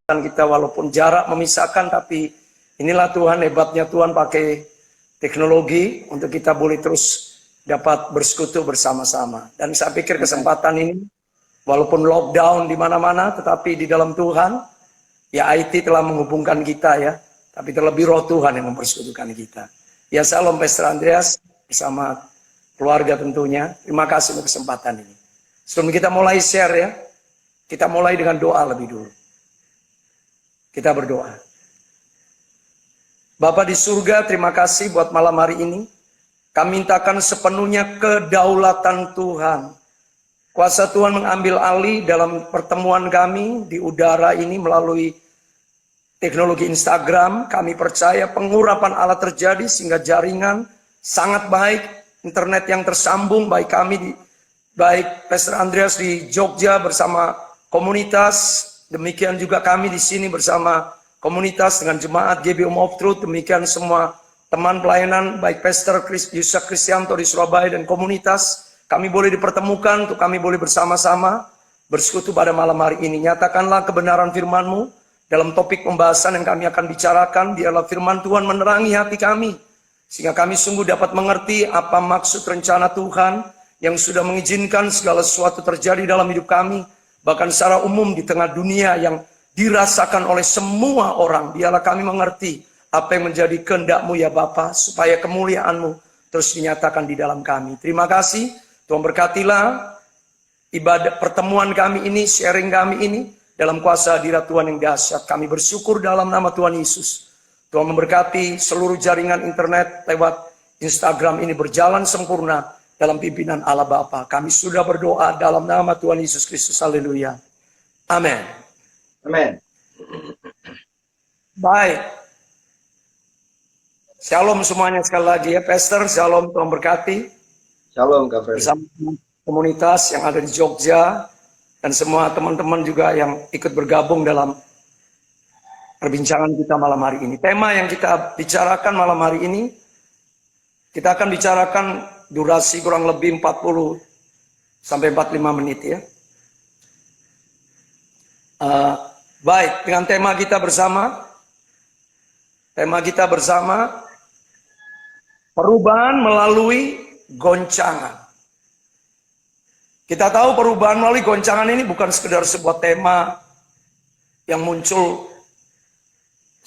kita walaupun jarak memisahkan, tapi inilah Tuhan, hebatnya Tuhan pakai teknologi untuk kita boleh terus dapat bersekutu bersama-sama. Dan saya pikir kesempatan ini, walaupun lockdown di mana-mana, tetapi di dalam Tuhan, ya IT telah menghubungkan kita ya, tapi terlebih Roh Tuhan yang mempersekutukan kita. Ya, salam Pastor Andreas bersama keluarga tentunya. Terima kasih untuk kesempatan ini. Sebelum kita mulai share ya, kita mulai dengan doa lebih dulu. Kita berdoa. Bapa di surga, terima kasih buat malam hari ini. Kami mintakan sepenuhnya kedaulatan Tuhan. Kuasa Tuhan mengambil alih dalam pertemuan kami di udara ini melalui teknologi Instagram. Kami percaya pengurapan Allah terjadi sehingga jaringan sangat baik. Internet yang tersambung, baik kami, baik Pastor Andreas di Jogja bersama komunitas. Demikian juga kami di sini bersama komunitas dengan jemaat GBO of Truth. Demikian semua teman pelayanan, baik Pastor Yusak Kristianto di Surabaya dan komunitas. Kami boleh dipertemukan untuk kami boleh bersama-sama bersekutu pada malam hari ini. Nyatakanlah kebenaran firman-Mu dalam topik pembahasan yang kami akan bicarakan. Biarlah firman Tuhan menerangi hati kami, sehingga kami sungguh dapat mengerti apa maksud rencana Tuhan yang sudah mengizinkan segala sesuatu terjadi dalam hidup kami. Bahkan secara umum di tengah dunia yang dirasakan oleh semua orang. Biarlah kami mengerti apa yang menjadi kehendak-Mu ya Bapa, supaya kemuliaan-Mu terus dinyatakan di dalam kami. Terima kasih, Tuhan berkatilah ibadah pertemuan kami ini, sharing kami ini, dalam kuasa hadirat Tuhan yang dahsyat. Kami bersyukur dalam nama Tuhan Yesus. Tuhan memberkati seluruh jaringan internet lewat Instagram ini berjalan sempurna dalam pimpinan Allah Bapa. Kami sudah berdoa dalam nama Tuhan Yesus Kristus. Haleluya. Amin. Amin. Baik. Shalom semuanya sekali lagi ya Pastor. Shalom, Tuhan berkati. Shalom Kak Freddy. Bersama komunitas yang ada di Jogja dan semua teman-teman juga yang ikut bergabung dalam perbincangan kita malam hari ini. Tema yang kita bicarakan malam hari ini, kita akan bicarakan durasi kurang lebih 40 sampai 45 menit ya. Baik, dengan tema kita bersama perubahan melalui goncangan. Kita tahu perubahan melalui goncangan ini bukan sekedar sebuah tema yang muncul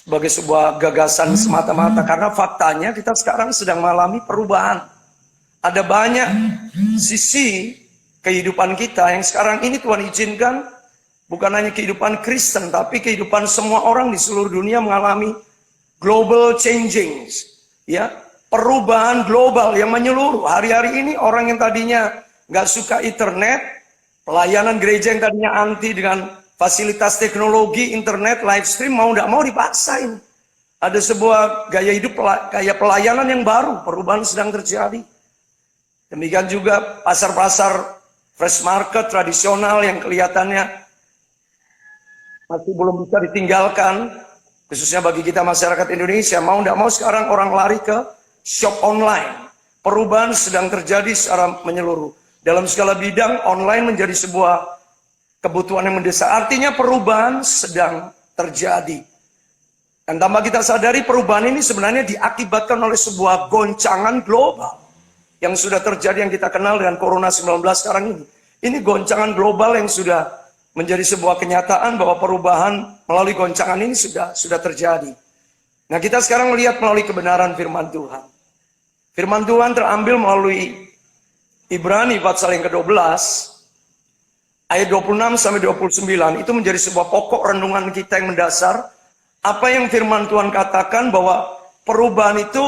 sebagai sebuah gagasan semata-mata, karena faktanya kita sekarang sedang mengalami perubahan. Ada banyak sisi kehidupan kita yang sekarang ini Tuhan izinkan, bukan hanya kehidupan Kristen, tapi kehidupan semua orang di seluruh dunia mengalami global changing, ya, perubahan global yang menyeluruh. Hari-hari ini orang yang tadinya nggak suka internet, pelayanan gereja yang tadinya anti dengan fasilitas teknologi, internet, live stream, mau nggak mau dipaksain. Ada sebuah gaya hidup, gaya pelayanan yang baru, perubahan sedang terjadi. Demikian juga pasar-pasar fresh market tradisional yang kelihatannya masih belum bisa ditinggalkan, khususnya bagi kita masyarakat Indonesia. Mau tidak mau sekarang orang lari ke shop online. Perubahan sedang terjadi secara menyeluruh. Dalam segala bidang, online menjadi sebuah kebutuhan yang mendesak. Artinya perubahan sedang terjadi. Dan tanpa kita sadari, perubahan ini sebenarnya diakibatkan oleh sebuah goncangan global yang sudah terjadi, yang kita kenal dengan Corona 19 sekarang ini. Ini goncangan global yang sudah menjadi sebuah kenyataan bahwa perubahan melalui goncangan ini sudah terjadi. Nah, kita sekarang melihat melalui kebenaran firman Tuhan. Firman Tuhan terambil melalui Ibrani pasal yang ke-12 ayat 26 sampai 29. Itu menjadi sebuah pokok renungan kita yang mendasar apa yang firman Tuhan katakan, bahwa perubahan itu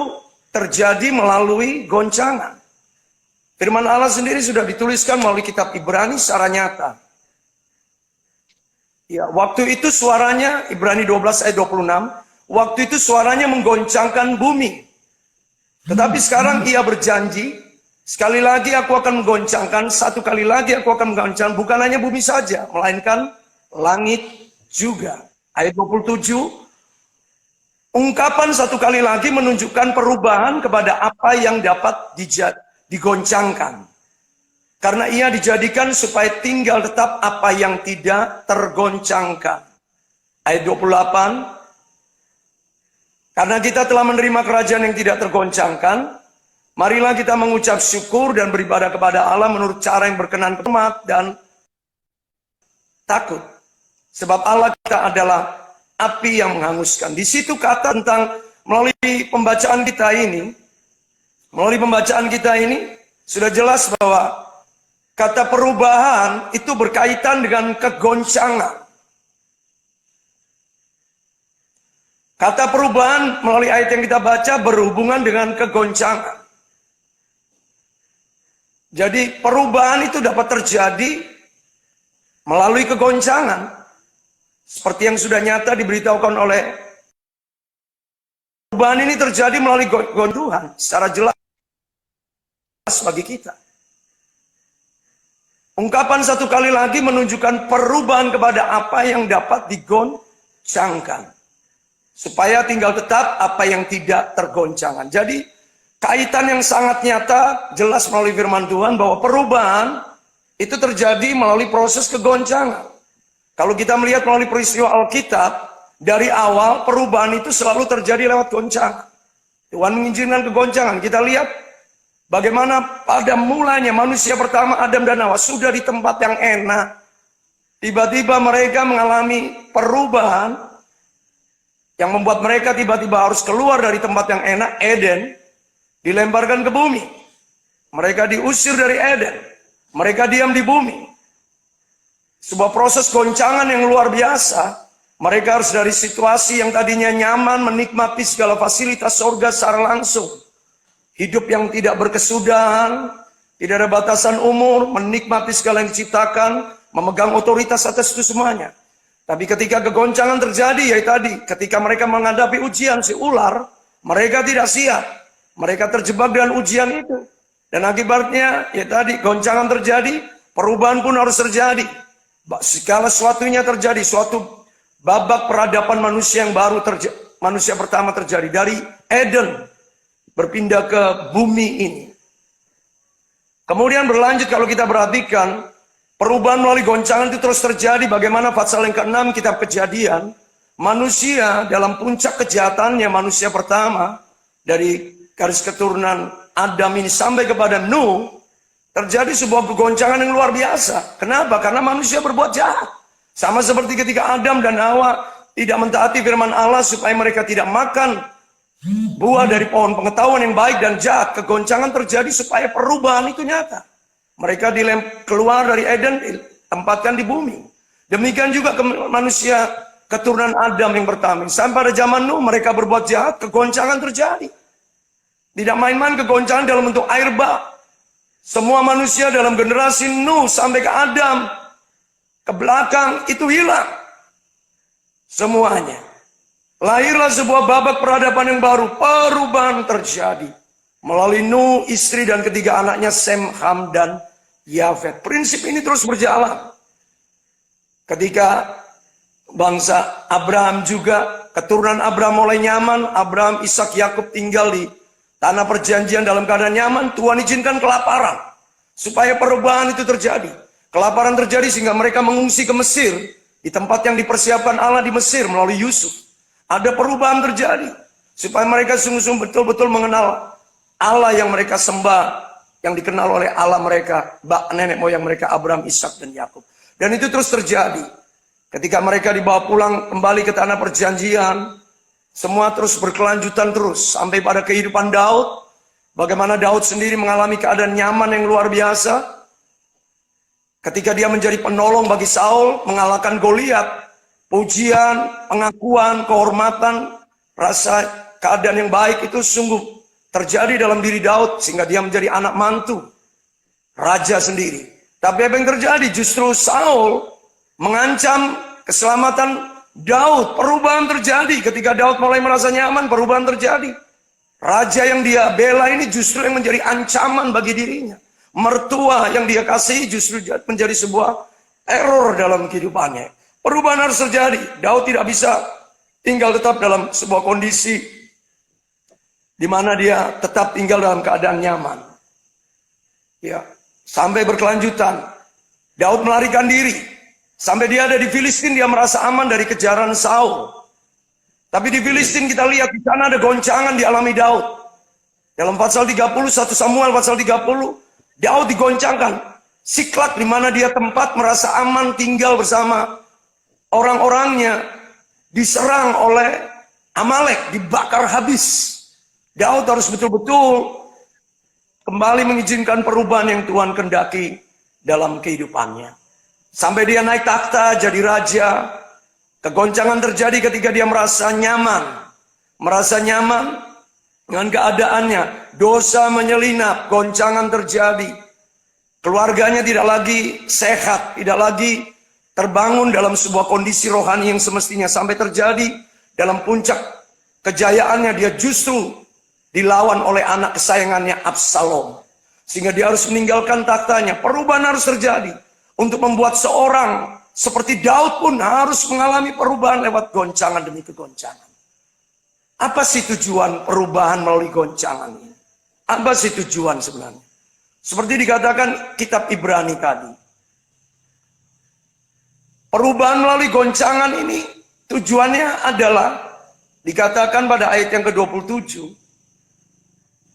terjadi melalui goncangan. Firman Allah sendiri sudah dituliskan melalui kitab Ibrani secara nyata. Ya, waktu itu suaranya, Ibrani 12 ayat 26, waktu itu suaranya menggoncangkan bumi. Tetapi sekarang ia berjanji, sekali lagi aku akan menggoncangkan, satu kali lagi aku akan menggoncangkan, bukan hanya bumi saja, melainkan langit juga. Ayat 27, ungkapan satu kali lagi menunjukkan perubahan kepada apa yang dapat digoncangkan. Karena ia dijadikan supaya tinggal tetap apa yang tidak tergoncangkan. ayat 28. Karena kita telah menerima kerajaan yang tidak tergoncangkan, marilah kita mengucap syukur dan beribadah kepada Allah menurut cara yang berkenan hormat dan takut. Sebab Allah kita adalah api yang menghanguskan. Di situ kata tentang melalui pembacaan kita ini, sudah jelas bahwa kata perubahan itu berkaitan dengan kegoncangan. Kata perubahan melalui ayat yang kita baca berhubungan dengan kegoncangan. Jadi perubahan itu dapat terjadi melalui kegoncangan. Seperti yang sudah nyata diberitahukan oleh perubahan ini terjadi melalui Tuhan secara jelas bagi kita. Ungkapan satu kali lagi menunjukkan perubahan kepada apa yang dapat digoncangkan. Supaya tinggal tetap apa yang tidak tergoncangkan. Jadi kaitan yang sangat nyata jelas melalui firman Tuhan bahwa perubahan itu terjadi melalui proses kegoncangan. Kalau kita melihat melalui peristiwa Alkitab, dari awal perubahan itu selalu terjadi lewat goncangan. Tuhan mengizinkan kegoncangan. Kita lihat bagaimana pada mulanya manusia pertama Adam dan Hawa sudah di tempat yang enak. Tiba-tiba mereka mengalami perubahan yang membuat mereka tiba-tiba harus keluar dari tempat yang enak, Eden, dilemparkan ke bumi. Mereka diusir dari Eden. Mereka diam di bumi. Sebuah proses goncangan yang luar biasa. Mereka harus dari situasi yang tadinya nyaman, menikmati segala fasilitas surga secara langsung. Hidup yang tidak berkesudahan, tidak ada batasan umur, menikmati segala yang diciptakan, memegang otoritas atas itu semuanya. Tapi ketika kegoncangan terjadi, ya tadi, ketika mereka menghadapi ujian si ular, mereka tidak siap. Mereka terjebak dengan ujian itu. Dan akibatnya, ya tadi, goncangan terjadi, perubahan pun harus terjadi. Segala sesuatunya terjadi, suatu babak peradaban manusia yang baru terjadi. Manusia pertama terjadi dari Eden, berpindah ke bumi ini. Kemudian berlanjut kalau kita perhatikan, perubahan melalui goncangan itu terus terjadi. Bagaimana pasal yang ke-6 kitab Kejadian, manusia dalam puncak kejahatannya, manusia pertama dari garis keturunan Adam ini sampai kepada Nuh, terjadi sebuah kegoncangan yang luar biasa. Kenapa? Karena manusia berbuat jahat. Sama seperti ketika Adam dan Hawa tidak mentaati firman Allah supaya mereka tidak makan buah dari pohon pengetahuan yang baik dan jahat. Kegoncangan terjadi supaya perubahan itu nyata. Mereka keluar dari Eden, ditempatkan di bumi. Demikian juga manusia keturunan Adam yang pertama. Sampai pada zaman Nuh mereka berbuat jahat, kegoncangan terjadi. Tidak main-main kegoncangan dalam bentuk air bah. Semua manusia dalam generasi Nuh sampai ke Adam, ke belakang itu hilang. Semuanya. Lahirlah sebuah babak peradaban yang baru. Perubahan terjadi. Melalui Nuh, istri dan ketiga anaknya Sem, Ham, dan Yafet. Prinsip ini terus berjalan. Ketika bangsa Abraham juga, keturunan Abraham mulai nyaman. Abraham, Ishak, Yakub tinggal di tanah perjanjian dalam keadaan nyaman. Tuhan izinkan kelaparan. Supaya perubahan itu terjadi. Kelaparan terjadi sehingga mereka mengungsi ke Mesir. Di tempat yang dipersiapkan Allah di Mesir melalui Yusuf. Ada perubahan terjadi. Supaya mereka sungguh-sungguh betul-betul mengenal Allah yang mereka sembah, yang dikenal oleh Allah mereka, nenek moyang mereka Abraham, Ishak, dan Yakub. Dan itu terus terjadi. Ketika mereka dibawa pulang kembali ke tanah perjanjian, semua terus berkelanjutan terus sampai pada kehidupan Daud. Bagaimana Daud sendiri mengalami keadaan nyaman yang luar biasa. Ketika dia menjadi penolong bagi Saul, mengalahkan Goliat, pujian, pengakuan, kehormatan, rasa keadaan yang baik itu sungguh terjadi dalam diri Daud sehingga dia menjadi anak mantu raja sendiri. Tapi apa yang terjadi? Justru Saul mengancam keselamatan Daud. Perubahan terjadi ketika Daud mulai merasa nyaman, perubahan terjadi. Raja yang dia bela ini justru yang menjadi ancaman bagi dirinya. Mertua yang dia kasih justru menjadi sebuah error dalam kehidupannya. Perubahan harus terjadi. Daud tidak bisa tinggal tetap dalam sebuah kondisi di mana dia tetap tinggal dalam keadaan nyaman. Ya, sampai berkelanjutan. Daud melarikan diri. Sampai dia ada di Filistin, dia merasa aman dari kejaran Saul. Tapi di Filistin kita lihat di sana ada goncangan dialami Daud. Dalam pasal 30, 1 Samuel pasal 30, Daud digoncangkan. Siklag di mana dia tempat merasa aman tinggal bersama orang-orangnya diserang oleh Amalek, dibakar habis. Daud harus betul-betul kembali mengizinkan perubahan yang Tuhan kehendaki dalam kehidupannya. Sampai dia naik takhta jadi raja. Kegoncangan terjadi ketika dia merasa nyaman. Merasa nyaman dengan keadaannya. Dosa menyelinap, goncangan terjadi. Keluarganya tidak lagi sehat, tidak lagi terbangun dalam sebuah kondisi rohani yang semestinya. Sampai terjadi dalam puncak kejayaannya dia justru dilawan oleh anak kesayangannya Absalom. Sehingga dia harus meninggalkan takhtanya. Perubahan harus terjadi. Untuk membuat seorang seperti Daud pun harus mengalami perubahan lewat goncangan demi kegoncangan. Apa sih tujuan perubahan melalui goncangan ini? Apa sih tujuan sebenarnya? Seperti dikatakan kitab Ibrani tadi. Perubahan melalui goncangan ini tujuannya adalah dikatakan pada ayat yang ke-27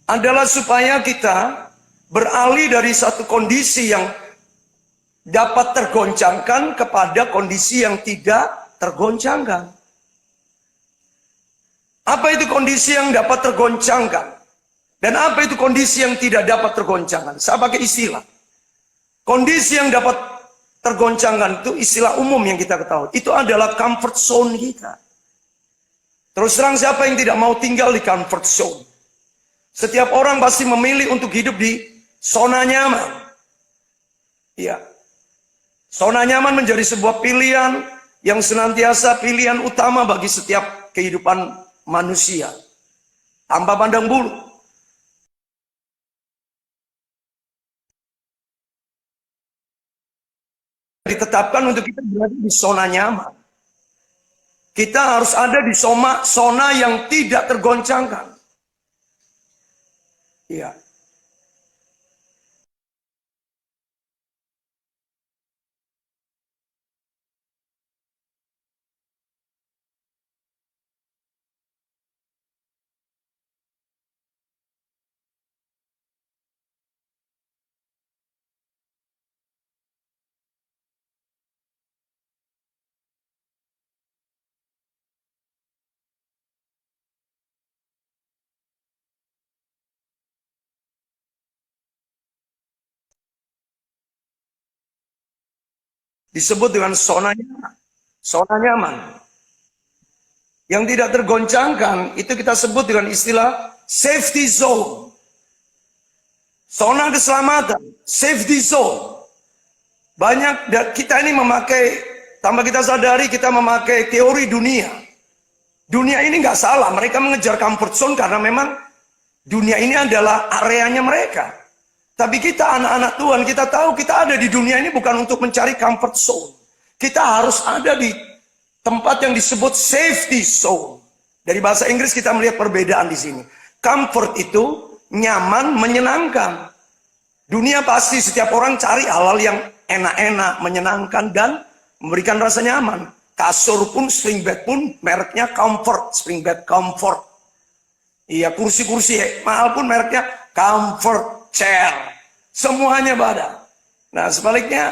adalah supaya kita beralih dari satu kondisi yang dapat tergoncangkan kepada kondisi yang tidak tergoncangkan. Apa itu kondisi yang dapat tergoncangkan? Dan apa itu kondisi yang tidak dapat tergoncangkan? Saya pakai istilah. Kondisi yang dapat tergoncangkan itu istilah umum yang kita ketahui. Itu adalah comfort zone kita. Terus terang, siapa yang tidak mau tinggal di comfort zone? Setiap orang pasti memilih untuk hidup di zona nyaman. Iya. Zona nyaman menjadi sebuah pilihan yang senantiasa pilihan utama bagi setiap kehidupan manusia. Tanpa pandang bulu. Ditetapkan untuk kita berada di zona nyaman. Kita harus ada di zona yang tidak tergoncangkan. Iya. Disebut dengan zona nyaman. Zona nyaman. Yang tidak tergoncangkan itu kita sebut dengan istilah safety zone. Zona keselamatan, safety zone. Banyak kita ini memakai, tanpa kita sadari kita memakai teori dunia. Dunia ini nggak salah, mereka mengejar comfort zone karena memang dunia ini adalah areanya mereka. Tapi kita anak-anak Tuhan, kita tahu kita ada di dunia ini bukan untuk mencari comfort zone. Kita harus ada di tempat yang disebut safety zone. Dari bahasa Inggris kita melihat perbedaan di sini. Comfort itu nyaman, menyenangkan. Dunia pasti setiap orang cari hal-hal yang enak-enak, menyenangkan, dan memberikan rasa nyaman. Kasur pun, spring bed pun, mereknya comfort, spring bed comfort. Iya, kursi-kursi mahal pun mereknya comfort chair. Semuanya pada. Nah, sebaliknya,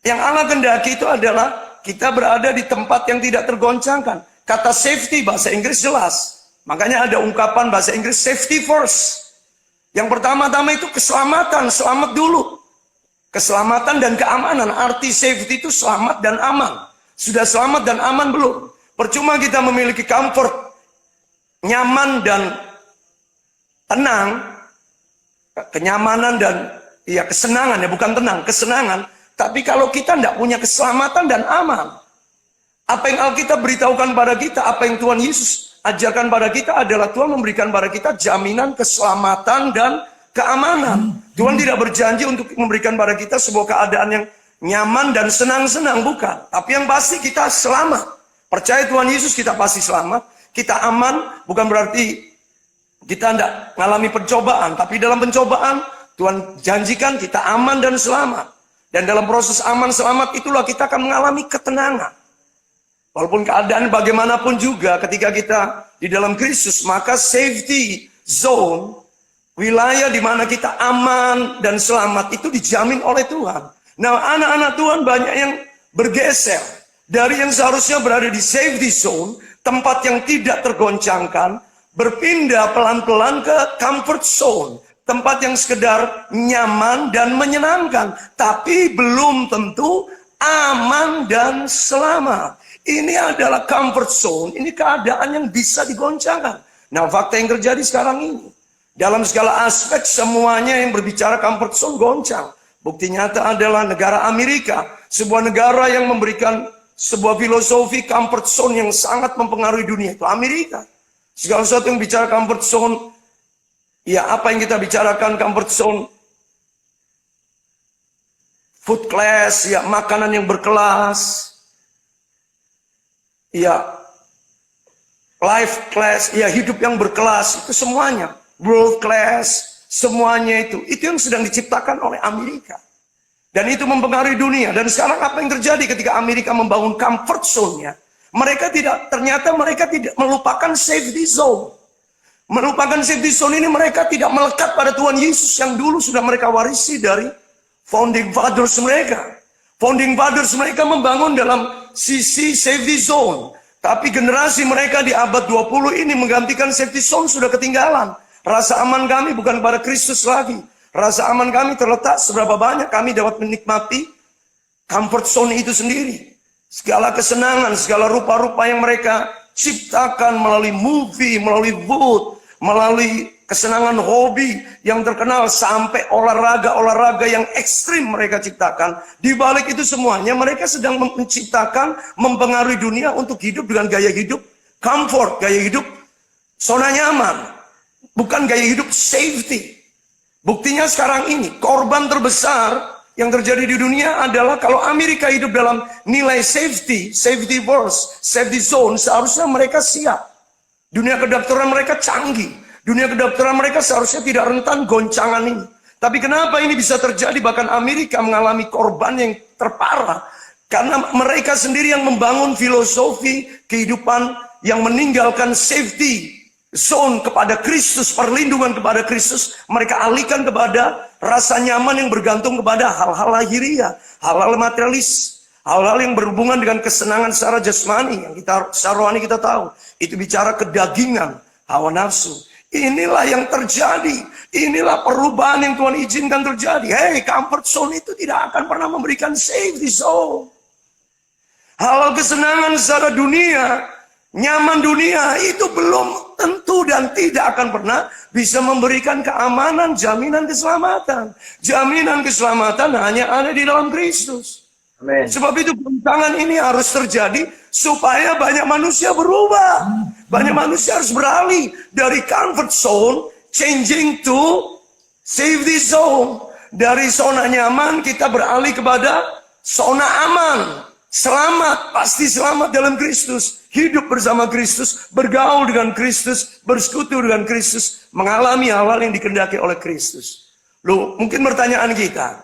yang Allah kehendaki itu adalah kita berada di tempat yang tidak tergoncangkan. Kata safety bahasa Inggris jelas. Makanya ada ungkapan bahasa Inggris safety first. Yang pertama-tama itu keselamatan, selamat dulu. Keselamatan dan keamanan. Arti safety itu selamat dan aman. Sudah selamat dan aman belum? Percuma kita memiliki comfort, nyaman dan tenang, kenyamanan dan ya kesenangan, ya bukan tenang, kesenangan. Tapi kalau kita tidak punya keselamatan dan aman, apa yang Alkitab beritahukan pada kita, apa yang Tuhan Yesus ajarkan pada kita adalah Tuhan memberikan pada kita jaminan keselamatan dan keamanan. Tuhan tidak berjanji untuk memberikan pada kita sebuah keadaan yang nyaman dan senang-senang, bukan. Tapi yang pasti kita selamat. Percaya Tuhan Yesus kita pasti selamat. Kita aman, bukan berarti kita tidak mengalami pencobaan. Tapi dalam pencobaan, Tuhan janjikan kita aman dan selamat. Dan dalam proses aman selamat itulah kita akan mengalami ketenangan. Walaupun keadaan bagaimanapun juga ketika kita di dalam Kristus, maka safety zone, wilayah di mana kita aman dan selamat itu dijamin oleh Tuhan. Nah, anak-anak Tuhan banyak yang bergeser dari yang seharusnya berada di safety zone, tempat yang tidak tergoncangkan, berpindah pelan-pelan ke comfort zone, tempat yang sekedar nyaman dan menyenangkan, tapi belum tentu aman dan selamat. Ini adalah comfort zone, ini keadaan yang bisa digoncangkan. Nah, fakta yang terjadi sekarang ini, dalam segala aspek semuanya yang berbicara comfort zone goncang. Bukti nyata adalah negara Amerika, sebuah negara yang memberikan sebuah filosofi comfort zone yang sangat mempengaruhi dunia, itu Amerika. Segala sesuatu yang bicara comfort zone, ya apa yang kita bicarakan comfort zone, food class, ya makanan yang berkelas, ya life class, ya hidup yang berkelas, itu semuanya. World class, semuanya itu yang sedang diciptakan oleh Amerika. Dan itu mempengaruhi dunia. Dan sekarang apa yang terjadi ketika Amerika membangun comfort zone-nya? Ternyata mereka tidak melupakan safety zone. Melupakan safety zone ini, mereka tidak melekat pada Tuhan Yesus yang dulu sudah mereka warisi dari founding fathers mereka. Founding fathers mereka membangun dalam sisi safety zone. Tapi generasi mereka di abad 20 ini menggantikan safety zone sudah ketinggalan. Rasa aman kami bukan pada Kristus lagi. Rasa aman kami terletak seberapa banyak kami dapat menikmati comfort zone itu sendiri. Segala kesenangan, segala rupa-rupa yang mereka ciptakan melalui movie, melalui food, melalui kesenangan hobi yang terkenal, sampai olahraga-olahraga yang ekstrim mereka ciptakan. Di balik itu semuanya mereka sedang menciptakan, mempengaruhi dunia untuk hidup dengan gaya hidup comfort, gaya hidup zona nyaman. Bukan gaya hidup safety. Buktinya sekarang ini, korban terbesar yang terjadi di dunia adalah kalau Amerika hidup dalam nilai safety first, safety zone, seharusnya mereka siap. Dunia kedokteran mereka canggih. Dunia kedokteran mereka seharusnya tidak rentan goncangan ini. Tapi kenapa ini bisa terjadi? Bahkan Amerika mengalami korban yang terparah. Karena mereka sendiri yang membangun filosofi kehidupan yang meninggalkan safety zone kepada Kristus, perlindungan kepada Kristus, mereka alihkan kepada rasa nyaman yang bergantung kepada hal-hal lahiriah, hal-hal materialis, hal-hal yang berhubungan dengan kesenangan secara jasmani, yang secara rohani kita tahu, itu bicara kedagingan, hawa nafsu. Inilah yang terjadi, inilah perubahan yang Tuhan izinkan terjadi. Hei, comfort zone itu tidak akan pernah memberikan safety zone. Hal-hal kesenangan secara dunia, nyaman dunia itu belum tentu dan tidak akan pernah bisa memberikan keamanan, jaminan keselamatan. Jaminan keselamatan hanya ada di dalam Kristus. Amin. Sebab itu goncangan ini harus terjadi supaya banyak manusia berubah. Banyak manusia harus beralih dari comfort zone, changing to safety zone. Dari zona nyaman kita beralih kepada zona aman. Selamat, pasti selamat dalam Kristus. Hidup bersama Kristus, bergaul dengan Kristus, bersekutu dengan Kristus, mengalami hal-hal yang dikehendaki oleh Kristus. Loh, mungkin pertanyaan kita,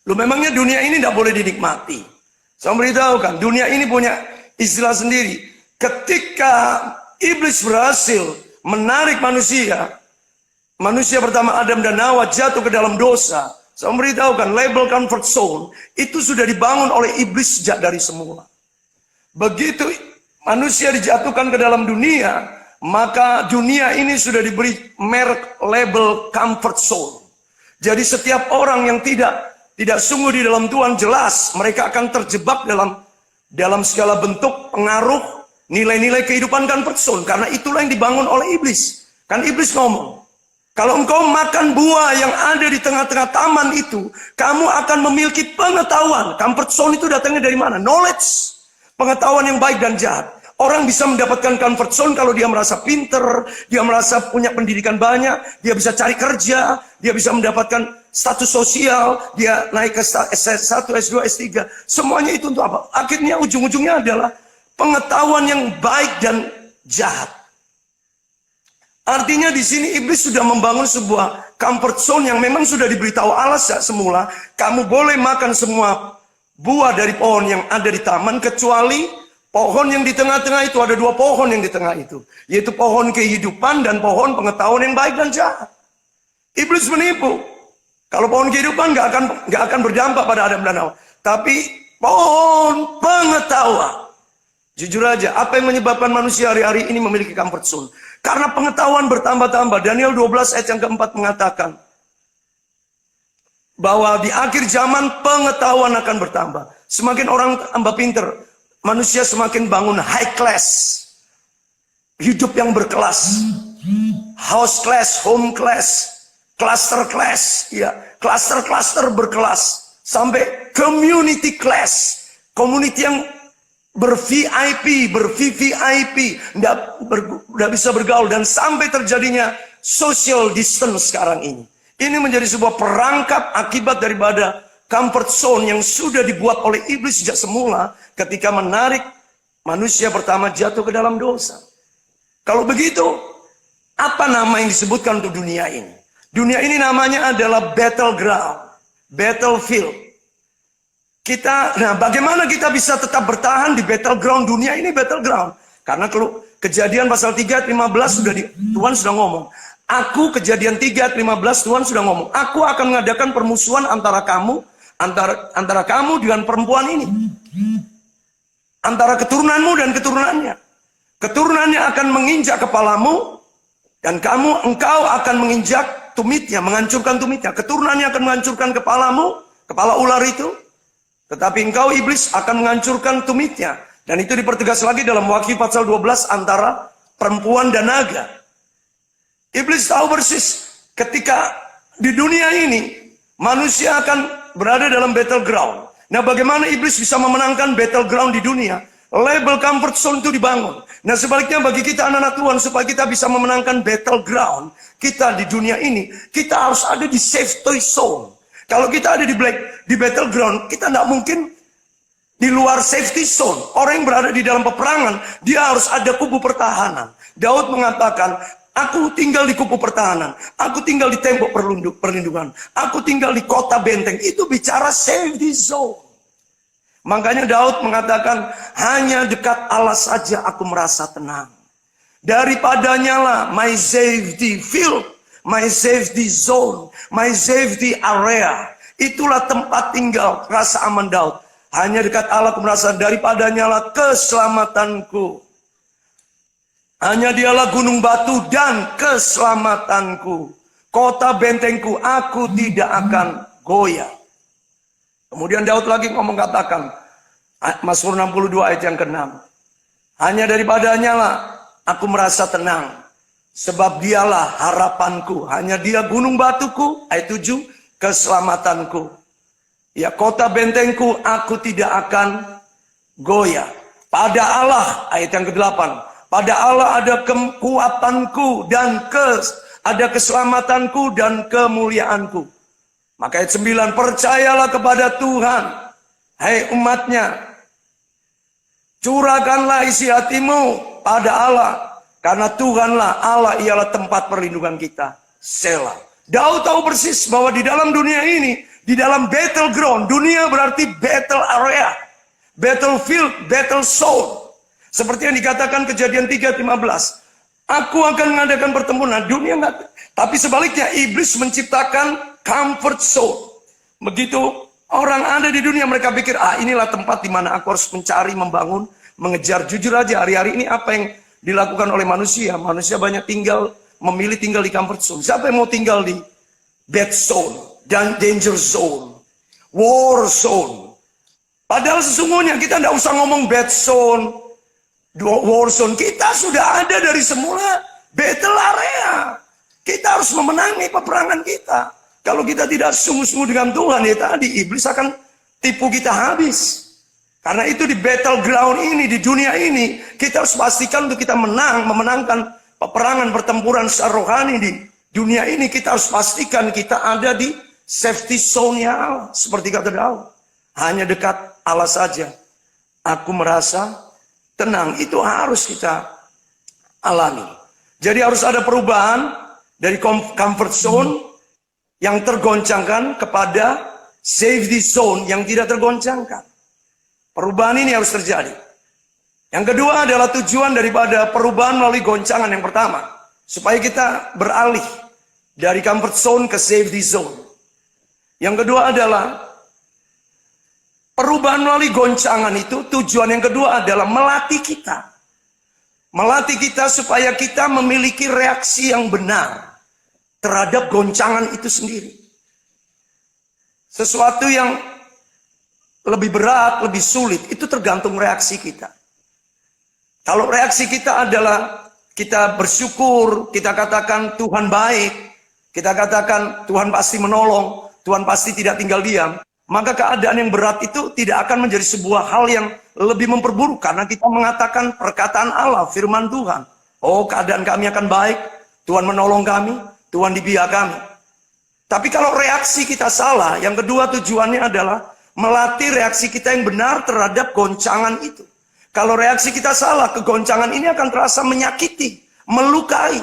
loh memangnya dunia ini tidak boleh dinikmati? Saya memberitahukan, dunia ini punya istilah sendiri. Ketika iblis berhasil menarik manusia pertama Adam dan Hawa jatuh ke dalam dosa. Saya memberitahukan, label comfort zone itu sudah dibangun oleh iblis sejak dari semula. Begitu manusia dijatuhkan ke dalam dunia, maka dunia ini sudah diberi merek label comfort zone. Jadi setiap orang yang tidak sungguh di dalam Tuhan, jelas mereka akan terjebak dalam segala bentuk pengaruh nilai-nilai kehidupan comfort zone. Karena itulah yang dibangun oleh iblis. Kan iblis ngomong, kalau engkau makan buah yang ada di tengah-tengah taman itu, kamu akan memiliki pengetahuan. Comfort zone itu datangnya dari mana? Knowledge. Pengetahuan yang baik dan jahat. Orang bisa mendapatkan comfort zone kalau dia merasa pinter, dia merasa punya pendidikan banyak, dia bisa cari kerja, dia bisa mendapatkan status sosial, dia naik ke S1, S2, S3. Semuanya itu untuk apa? Akhirnya ujung-ujungnya adalah pengetahuan yang baik dan jahat. Artinya di sini iblis sudah membangun sebuah comfort zone yang memang sudah diberitahu Allah sejak semula. Kamu boleh makan semua buah dari pohon yang ada di taman, kecuali pohon yang di tengah-tengah itu. Ada dua pohon yang di tengah itu, yaitu pohon kehidupan dan pohon pengetahuan yang baik dan jahat. Iblis menipu. Kalau pohon kehidupan nggak akan berdampak pada Adam dan Hawa. Tapi pohon pengetahuan. Jujur aja, apa yang menyebabkan manusia hari-hari ini memiliki comfort zone? Karena pengetahuan bertambah-tambah. Daniel 12 ayat yang keempat mengatakan bahwa di akhir zaman pengetahuan akan bertambah. Semakin orang tambah pinter, manusia semakin bangun high class. Hidup yang berkelas. House class, home class, cluster class, ya, cluster berkelas. Sampai community class. Community yang ber-VIP, ber-VVIP, tidak bisa bergaul, dan sampai terjadinya social distance sekarang ini. Ini menjadi sebuah perangkap akibat daripada comfort zone yang sudah dibuat oleh iblis sejak semula ketika menarik manusia pertama jatuh ke dalam dosa. Kalau begitu, apa nama yang disebutkan untuk dunia ini? Dunia ini namanya adalah battleground, battlefield. Bagaimana kita bisa tetap bertahan di battleground dunia ini battleground? Karena kalau Kejadian pasal 3 ayat 15 Tuhan sudah ngomong. Aku Kejadian 3 ayat 15 Tuhan sudah ngomong. Aku akan mengadakan permusuhan antara kamu dengan perempuan ini. Antara keturunanmu dan keturunannya. Keturunannya akan menginjak kepalamu dan engkau akan menginjak tumitnya, menghancurkan tumitnya. Keturunannya akan menghancurkan kepalamu, kepala ular itu. Tetapi engkau iblis akan menghancurkan tumitnya. Dan itu dipertegas lagi dalam Wahyu pasal 12 antara perempuan dan naga. Iblis tahu persis ketika di dunia ini manusia akan berada dalam battleground. Nah, bagaimana iblis bisa memenangkan battleground di dunia? Label comfort zone itu dibangun. Nah, sebaliknya bagi kita anak-anak Tuhan, supaya kita bisa memenangkan battleground kita di dunia ini, kita harus ada di safety zone. Kalau kita ada di battleground, kita tidak mungkin di luar safety zone. Orang yang berada di dalam peperangan, dia harus ada kubu pertahanan. Daud mengatakan, aku tinggal di kubu pertahanan, aku tinggal di tembok perlindungan, aku tinggal di kota benteng. Itu bicara safety zone. Makanya Daud mengatakan, hanya dekat Allah saja aku merasa tenang. Daripadanya lah my safety field, my safety zone, my safety area. Itulah tempat tinggal, rasa aman Daud. Hanya dekat Allah aku merasa, daripadanya lah keselamatanku. Hanya dialah gunung batu dan keselamatanku. Kota bentengku, aku tidak akan goyah. Kemudian Daud lagi mengatakan, Mazmur 62 ayat yang ke-6. Hanya daripadanya lah aku merasa tenang. Sebab dialah harapanku. Hanya dia gunung batuku. Ayat 7, keselamatanku. Ya, kota bentengku, aku tidak akan goyah. Pada Allah, ayat yang ke-8. Pada Allah ada kekuatanku dan ada keselamatanku dan kemuliaanku. Maka ayat 9, percayalah kepada Tuhan, hai umatnya. Curahkanlah isi hatimu pada Allah. Karena Tuhanlah Allah, ialah tempat perlindungan kita. Selah. Daud tahu persis bahwa di dalam dunia ini, di dalam battleground, dunia berarti battle area, battlefield, battle zone. Seperti yang dikatakan Kejadian 3:15. Aku akan mengadakan pertempuran, dunia enggak. Tapi sebaliknya, iblis menciptakan comfort zone. Begitu orang ada di dunia, mereka pikir, inilah tempat di mana aku harus mencari, membangun, mengejar. Jujur aja, hari-hari ini apa yang dilakukan oleh manusia? Manusia banyak memilih tinggal di comfort zone. Siapa yang mau tinggal di dead zone? Dan danger zone, war zone. Padahal sesungguhnya kita tidak usah ngomong bad zone, war zone. Kita sudah ada dari semula battle area. Kita harus memenangi peperangan kita. Kalau kita tidak sungguh-sungguh dengan Tuhan, ya tadi iblis akan tipu kita habis. Karena itu di battleground ini, di dunia ini, kita harus pastikan untuk kita memenangkan peperangan pertempuran secara rohani di dunia ini. Kita harus pastikan kita ada di safety zone-nya Allah. Seperti kata Daud, hanya dekat Allah saja aku merasa tenang. Itu harus kita alami. Jadi harus ada perubahan dari comfort zone yang tergoncangkan kepada safety zone yang tidak tergoncangkan. Perubahan ini harus terjadi. Yang kedua adalah tujuan daripada perubahan melalui goncangan yang pertama. Supaya kita beralih dari comfort zone ke safety zone. Yang kedua adalah perubahan melalui goncangan itu, tujuan yang kedua adalah melatih kita. Melatih kita supaya kita memiliki reaksi yang benar terhadap goncangan itu sendiri. Sesuatu yang lebih berat, lebih sulit, itu tergantung reaksi kita. Kalau reaksi kita adalah kita bersyukur, kita katakan Tuhan baik, kita katakan Tuhan pasti menolong, Tuhan pasti tidak tinggal diam, maka keadaan yang berat itu tidak akan menjadi sebuah hal yang lebih memperburuk. Karena kita mengatakan perkataan Allah, firman Tuhan. Oh, keadaan kami akan baik, Tuhan menolong kami, Tuhan di pihak kami. Tapi kalau reaksi kita salah, yang kedua tujuannya adalah melatih reaksi kita yang benar terhadap goncangan itu. Kalau reaksi kita salah, kegoncangan ini akan terasa menyakiti, melukai,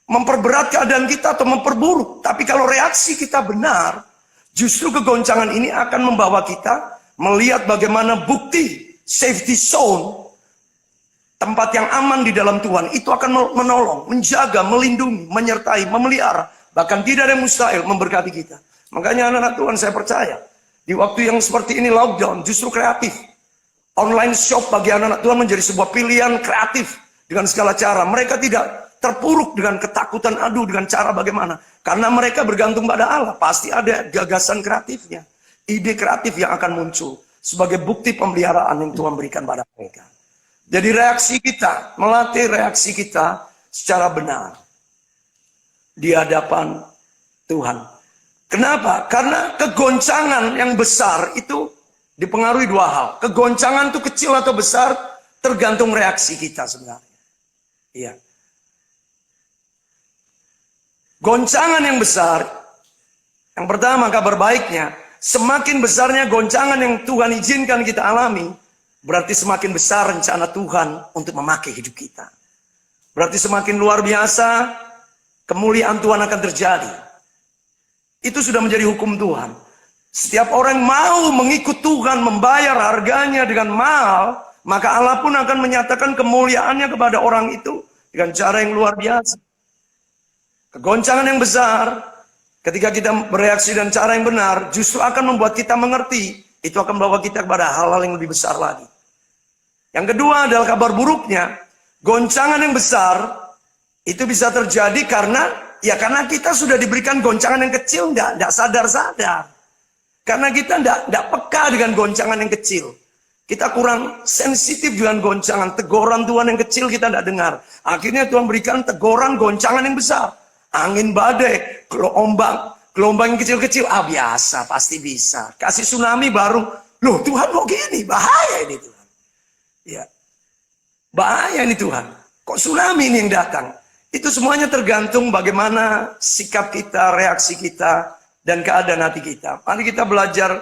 memperberat keadaan kita atau memperburuk. Tapi kalau reaksi kita benar, justru kegoncangan ini akan membawa kita melihat bagaimana bukti safety zone, tempat yang aman di dalam Tuhan, itu akan menolong, menjaga, melindungi, menyertai, memelihara. Bahkan tidak ada yang mustahil memberkati kita. Makanya anak-anak Tuhan, saya percaya, di waktu yang seperti ini lockdown, justru kreatif. Online shop bagi anak-anak Tuhan menjadi sebuah pilihan kreatif dengan segala cara. Mereka tidak terpuruk dengan ketakutan, aduh dengan cara bagaimana. Karena mereka bergantung pada Allah. Pasti ada gagasan kreatifnya. Ide kreatif yang akan muncul. Sebagai bukti pemeliharaan yang Tuhan berikan pada mereka. Jadi reaksi kita, melatih reaksi kita secara benar. Di hadapan Tuhan. Kenapa? Karena kegoncangan yang besar itu dipengaruhi dua hal. Kegoncangan itu kecil atau besar tergantung reaksi kita sebenarnya. Iya. Goncangan yang besar, yang pertama kabar baiknya, semakin besarnya goncangan yang Tuhan izinkan kita alami, berarti semakin besar rencana Tuhan untuk memakai hidup kita. Berarti semakin luar biasa, kemuliaan Tuhan akan terjadi. Itu sudah menjadi hukum Tuhan. Setiap orang mau mengikut Tuhan, membayar harganya dengan mahal, maka Allah pun akan menyatakan kemuliaannya kepada orang itu dengan cara yang luar biasa. Kegoncangan yang besar, ketika kita bereaksi dengan cara yang benar, justru akan membuat kita mengerti. Itu akan membawa kita kepada hal-hal yang lebih besar lagi. Yang kedua adalah kabar buruknya. Goncangan yang besar, itu bisa terjadi karena kita sudah diberikan goncangan yang kecil, tidak sadar-sadar. Karena kita tidak peka dengan goncangan yang kecil. Kita kurang sensitif dengan goncangan. Teguran Tuhan yang kecil kita tidak dengar. Akhirnya Tuhan berikan teguran goncangan yang besar. Angin badai, gelombang yang kecil-kecil. Biasa, pasti bisa. Kasih tsunami baru. Loh Tuhan kok gini? Bahaya ini Tuhan. Ya, bahaya ini Tuhan. Kok tsunami ini yang datang? Itu semuanya tergantung bagaimana sikap kita, reaksi kita, dan keadaan hati kita. Mari kita belajar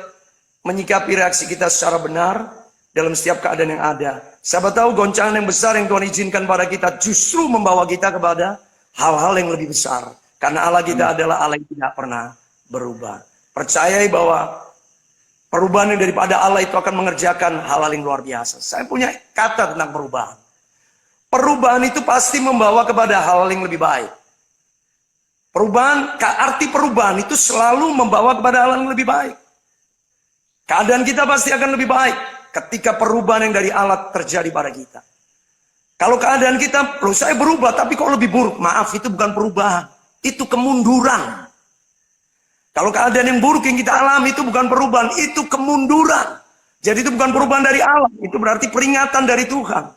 menyikapi reaksi kita secara benar dalam setiap keadaan yang ada. Siapa tahu goncangan yang besar yang Tuhan izinkan pada kita justru membawa kita kepada hal-hal yang lebih besar. Karena Allah kita adalah Allah yang tidak pernah berubah. Percayai bahwa perubahan yang daripada Allah itu akan mengerjakan hal-hal yang luar biasa. Saya punya kata tentang perubahan. Perubahan itu pasti membawa kepada hal-hal yang lebih baik. Arti perubahan itu selalu membawa kepada hal yang lebih baik. Keadaan kita pasti akan lebih baik ketika perubahan yang dari Allah terjadi pada kita. Kalau keadaan kita, loh saya berubah tapi kok lebih buruk. Maaf, itu bukan perubahan. Itu kemunduran. Kalau keadaan yang buruk yang kita alami itu bukan perubahan, itu kemunduran. Jadi itu bukan perubahan dari Allah, itu berarti peringatan dari Tuhan.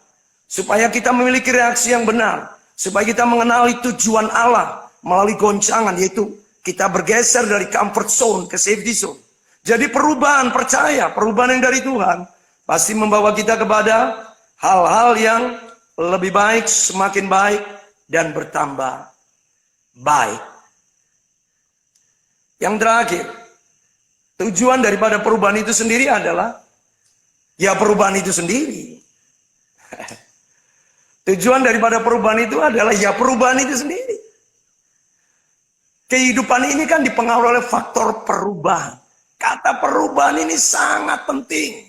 Supaya kita memiliki reaksi yang benar. Supaya kita mengenali tujuan Allah melalui goncangan, yaitu kita bergeser dari comfort zone ke safety zone. Jadi perubahan, percaya, perubahan yang dari Tuhan pasti membawa kita kepada hal-hal yang lebih baik, semakin baik, dan bertambah baik. Yang terakhir, tujuan daripada perubahan itu sendiri adalah, ya perubahan itu sendiri. Tujuan daripada perubahan itu adalah ya perubahan itu sendiri. Kehidupan ini kan dipengaruhi oleh faktor perubahan. Kata perubahan ini sangat penting.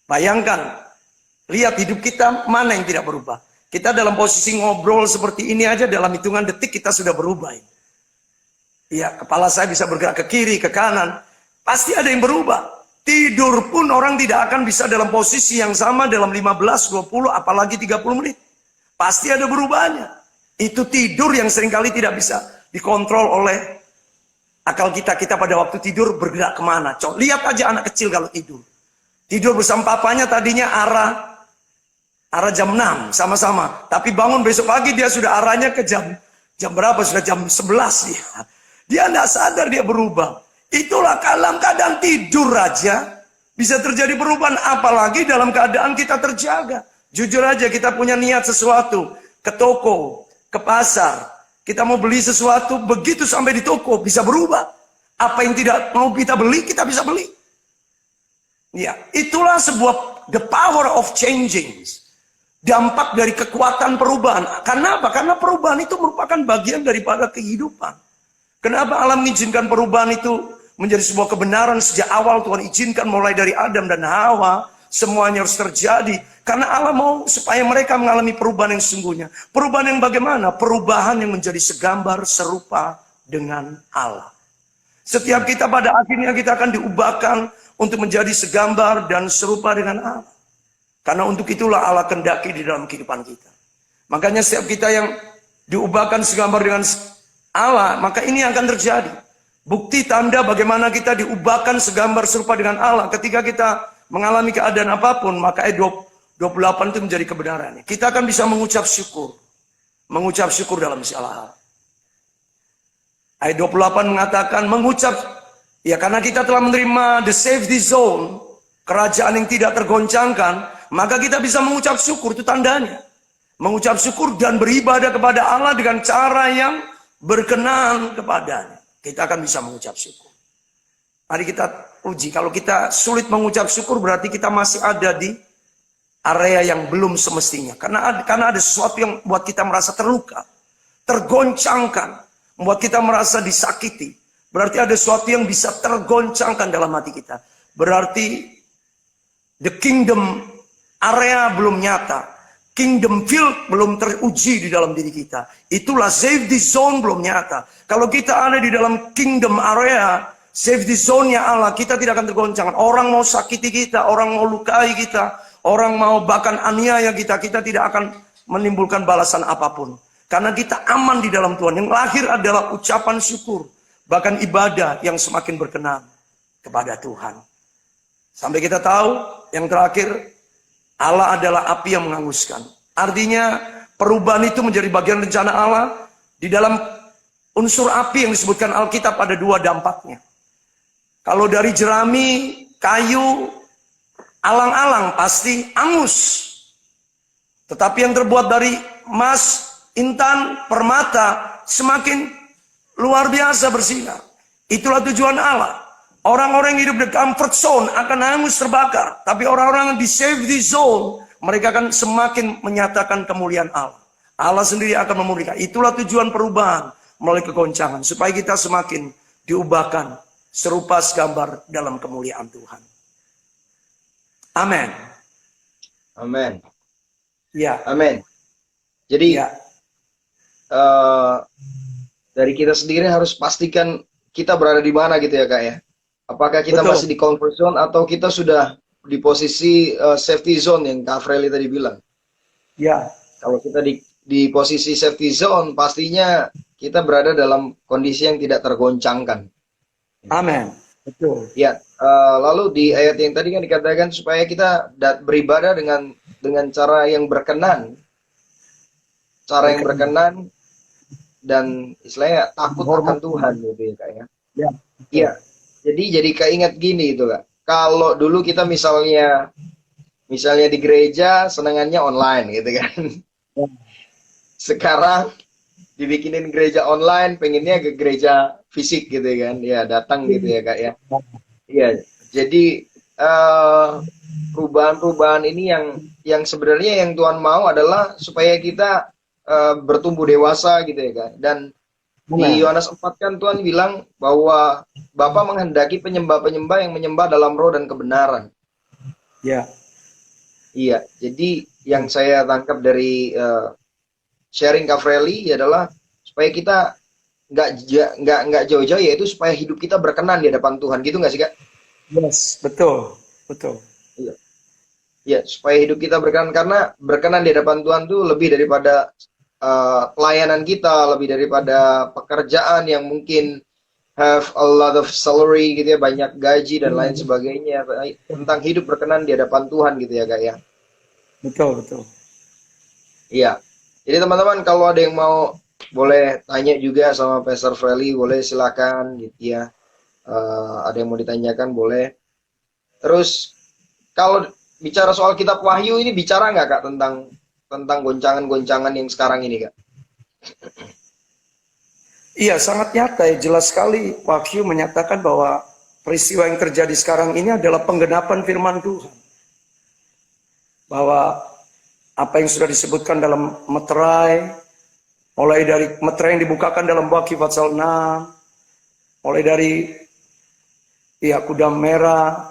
Bayangkan, lihat hidup kita mana yang tidak berubah. Kita dalam posisi ngobrol seperti ini aja dalam hitungan detik kita sudah berubah. Ya, kepala saya bisa bergerak ke kiri, ke kanan. Pasti ada yang berubah. Tidur pun orang tidak akan bisa dalam posisi yang sama dalam 15, 20, apalagi 30 menit. Pasti ada berubahnya. Itu tidur yang seringkali tidak bisa dikontrol oleh akal kita. Kita pada waktu tidur bergerak kemana. Lihat aja anak kecil kalau tidur. Tidur bersama papanya tadinya arah jam 6 sama-sama. Tapi bangun besok pagi dia sudah arahnya ke jam berapa? Sudah jam 11 dia. Dia tidak sadar dia berubah. Itulah dalam keadaan tidur aja bisa terjadi perubahan. Apalagi dalam keadaan kita terjaga. Jujur aja kita punya niat sesuatu. Ke toko, ke pasar. Kita mau beli sesuatu. Begitu sampai di toko bisa berubah. Apa yang tidak mau kita beli, kita bisa beli. Ya, itulah sebuah the power of changing. Dampak dari kekuatan perubahan. Karena apa? Karena perubahan itu merupakan bagian daripada kehidupan. Kenapa alam mengizinkan perubahan itu menjadi sebuah kebenaran sejak awal Tuhan izinkan mulai dari Adam dan Hawa. Semuanya harus terjadi. Karena Allah mau supaya mereka mengalami perubahan yang sesungguhnya. Perubahan yang bagaimana? Perubahan yang menjadi segambar serupa dengan Allah. Setiap kita pada akhirnya kita akan diubahkan untuk menjadi segambar dan serupa dengan Allah. Karena untuk itulah Allah kendaki di dalam kehidupan kita. Makanya setiap kita yang diubahkan segambar dengan Allah, maka ini akan terjadi. Bukti tanda bagaimana kita diubahkan segambar serupa dengan Allah. Ketika kita mengalami keadaan apapun, maka ayat 28 itu menjadi kebenarannya. Kita akan bisa mengucap syukur. Mengucap syukur dalam segala hal. Ayat 28 mengatakan mengucap, ya karena kita telah menerima the safety zone, kerajaan yang tidak tergoncangkan, maka kita bisa mengucap syukur, itu tandanya. Mengucap syukur dan beribadah kepada Allah dengan cara yang berkenan kepadanya. Kita akan bisa mengucap syukur. Mari kita uji, kalau kita sulit mengucap syukur berarti kita masih ada di area yang belum semestinya. Karena ada sesuatu yang membuat kita merasa terluka, tergoncangkan, membuat kita merasa disakiti. Berarti ada sesuatu yang bisa tergoncangkan dalam hati kita. Berarti the kingdom area belum nyata. Kingdom field belum teruji di dalam diri kita. Itulah safety zone belum nyata. Kalau kita ada di dalam kingdom area, safety zone-nya Allah, kita tidak akan tergoncang. Orang mau sakiti kita, orang mau lukai kita, orang mau bahkan aniaya kita, kita tidak akan menimbulkan balasan apapun. Karena kita aman di dalam Tuhan. Yang lahir adalah ucapan syukur. Bahkan ibadah yang semakin berkenan kepada Tuhan. Sampai kita tahu, yang terakhir, Allah adalah api yang menghanguskan. Artinya perubahan itu menjadi bagian rencana Allah. Di dalam unsur api yang disebutkan Alkitab ada dua dampaknya. Kalau dari jerami, kayu, alang-alang pasti angus. Tetapi yang terbuat dari emas, intan, permata semakin luar biasa bersinar. Itulah tujuan Allah. Orang-orang yang hidup di comfort zone akan hangus terbakar. Tapi orang-orang yang di safety zone, mereka akan semakin menyatakan kemuliaan Allah. Allah sendiri akan memulihkan. Itulah tujuan perubahan melalui kegoncangan. Supaya kita semakin diubahkan serupa segambar dalam kemuliaan Tuhan. Amin. Amin. Ya. Amin. Jadi Ya. Dari kita sendiri harus pastikan kita berada di mana gitu ya Kak ya. Apakah kita Betul. masih di comfort zone atau kita sudah di posisi safety zone yang Kak Freli tadi bilang. Ya. Kalau kita di posisi safety zone, pastinya kita berada dalam kondisi yang tidak tergoncangkan. Amin. Betul. Ya, lalu di ayat yang tadi kan dikatakan supaya kita beribadah dengan cara yang berkenan. Cara yang berkenan dan istilahnya takut akan Tuhan gitu ya Kak ya. Ya. Iya. Jadi keinget gini itu Kak. Kalau dulu kita misalnya di gereja senangannya online gitu kan. Sekarang dibikinin gereja online, pengennya ke gereja fisik gitu kan. Ya, datang gitu ya Kak ya. Iya. Jadi perubahan-perubahan ini yang sebenarnya yang Tuhan mau adalah supaya kita bertumbuh dewasa gitu ya Kak. Dan di Benar. Yohanes 4 kan Tuhan bilang bahwa Bapa menghendaki penyembah-penyembah yang menyembah dalam roh dan kebenaran. Ya, Iya, jadi yang saya tangkap dari sharing Kak Freli adalah supaya kita nggak jauh-jauh, yaitu supaya hidup kita berkenan di hadapan Tuhan, gitu nggak sih Kak? yes, betul, betul. Iya. Ya, supaya hidup kita berkenan, karena berkenan di hadapan Tuhan tuh lebih daripada pelayanan kita, lebih daripada pekerjaan yang mungkin have a lot of salary gitu ya, banyak gaji dan lain sebagainya. Tentang hidup berkenan di hadapan Tuhan gitu ya Kak ya. Betul, betul. Iya. Jadi teman-teman kalau ada yang mau boleh tanya juga sama Pastor Feli, boleh silakan gitu ya. Ada yang mau ditanyakan boleh. Terus kalau bicara soal kitab Wahyu ini, bicara nggak Kak tentang goncangan-goncangan yang sekarang ini Kak? Iya, sangat nyata ya. Jelas sekali Wahyu menyatakan bahwa peristiwa yang terjadi sekarang ini adalah penggenapan firman Tuhan. Bahwa apa yang sudah disebutkan dalam Meterai, mulai dari Meterai yang dibukakan dalam Wahyu pasal 6, mulai dari kuda merah,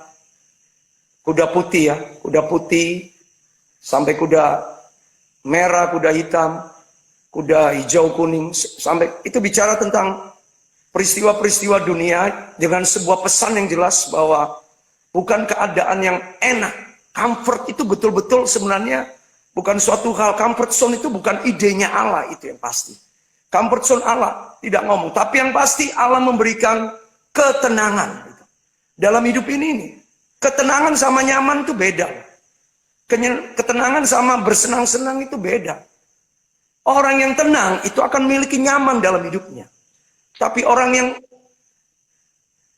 kuda putih ya, kuda putih, sampai kuda merah, kuda hitam, kuda hijau kuning, sampai itu bicara tentang peristiwa-peristiwa dunia dengan sebuah pesan yang jelas bahwa bukan keadaan yang enak. Comfort itu betul-betul sebenarnya bukan suatu hal. Comfort zone itu bukan idenya Allah, itu yang pasti. Comfort zone Allah tidak ngomong, tapi yang pasti Allah memberikan ketenangan. Dalam hidup ini, ketenangan sama nyaman itu beda. Ketenangan sama bersenang-senang itu beda. Orang yang tenang itu akan memiliki nyaman dalam hidupnya. Tapi orang yang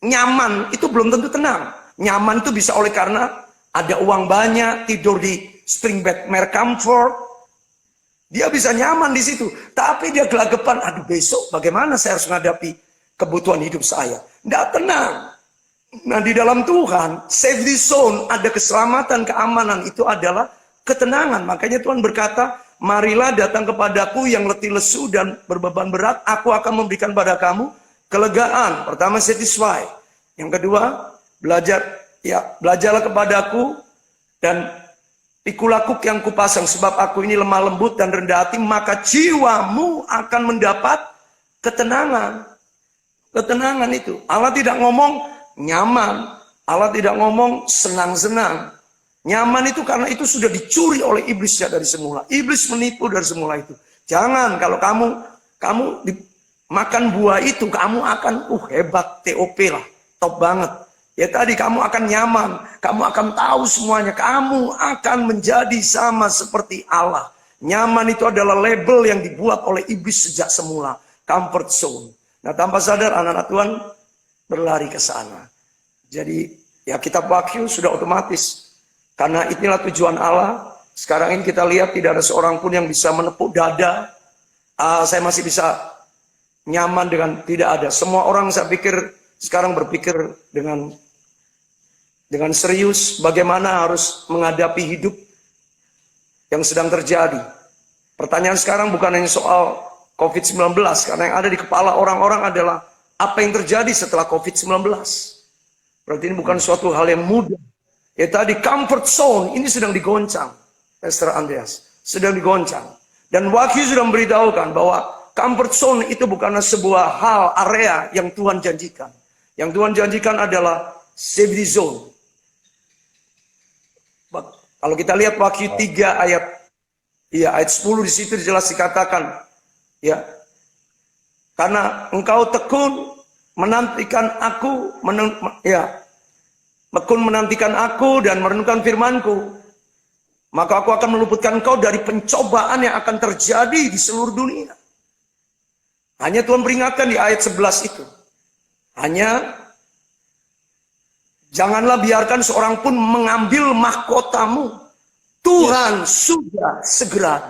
nyaman itu belum tentu tenang. Nyaman itu bisa oleh karena ada uang banyak, tidur di spring bed merek comfort. Dia bisa nyaman di situ. Tapi dia gelagapan, aduh besok bagaimana saya harus menghadapi kebutuhan hidup saya. Tidak tenang. Nah di dalam Tuhan, safety zone, ada keselamatan, keamanan, itu adalah ketenangan. Makanya Tuhan berkata, marilah datang kepadaku yang letih lesu dan berbeban berat, aku akan memberikan pada kamu kelegaan. Pertama, satisfy. Yang kedua, belajarlah kepadaku dan pikul kuk yang kupasang, sebab aku ini lemah lembut dan rendah hati, maka jiwamu akan mendapat ketenangan. Ketenangan itu. Allah tidak ngomong nyaman, Allah tidak ngomong senang-senang. Nyaman itu karena itu sudah dicuri oleh iblis ya dari semula. Iblis menipu dari semula itu. Jangan, kalau kamu makan buah itu, kamu akan hebat, TOP lah, top banget. Ya tadi kamu akan nyaman, kamu akan tahu semuanya, kamu akan menjadi sama seperti Allah. Nyaman itu adalah label yang dibuat oleh iblis sejak semula, comfort zone. Nah tanpa sadar anak-anak Tuhan berlari ke sana. Jadi ya kitab Wahyu sudah otomatis. Karena inilah tujuan Allah. Sekarang ini kita lihat tidak ada seorang pun yang bisa menepuk dada. Saya masih bisa nyaman dengan, tidak ada. Semua orang saya pikir sekarang berpikir dengan serius bagaimana harus menghadapi hidup yang sedang terjadi. Pertanyaan sekarang bukan hanya soal COVID-19. Karena yang ada di kepala orang-orang adalah apa yang terjadi setelah COVID-19. Berarti ini bukan suatu hal yang mudah. Ya tadi comfort zone ini sedang digoncang. Pastor Andreas, sedang digoncang. Dan Wahyu sudah memberitahukan bahwa comfort zone itu bukanlah sebuah hal, area yang Tuhan janjikan. Yang Tuhan janjikan adalah safety zone. Kalau kita lihat Wahyu 3 ayat 10 di situ jelas dikatakan, ya, karena engkau tekun menantikan aku, menantikan aku dan merenungkan firmanku, maka aku akan meluputkan engkau dari pencobaan yang akan terjadi di seluruh dunia. Hanya Tuhan peringatkan di ayat 11 itu. Hanya janganlah biarkan seorang pun mengambil mahkotamu. Tuhan sudah segera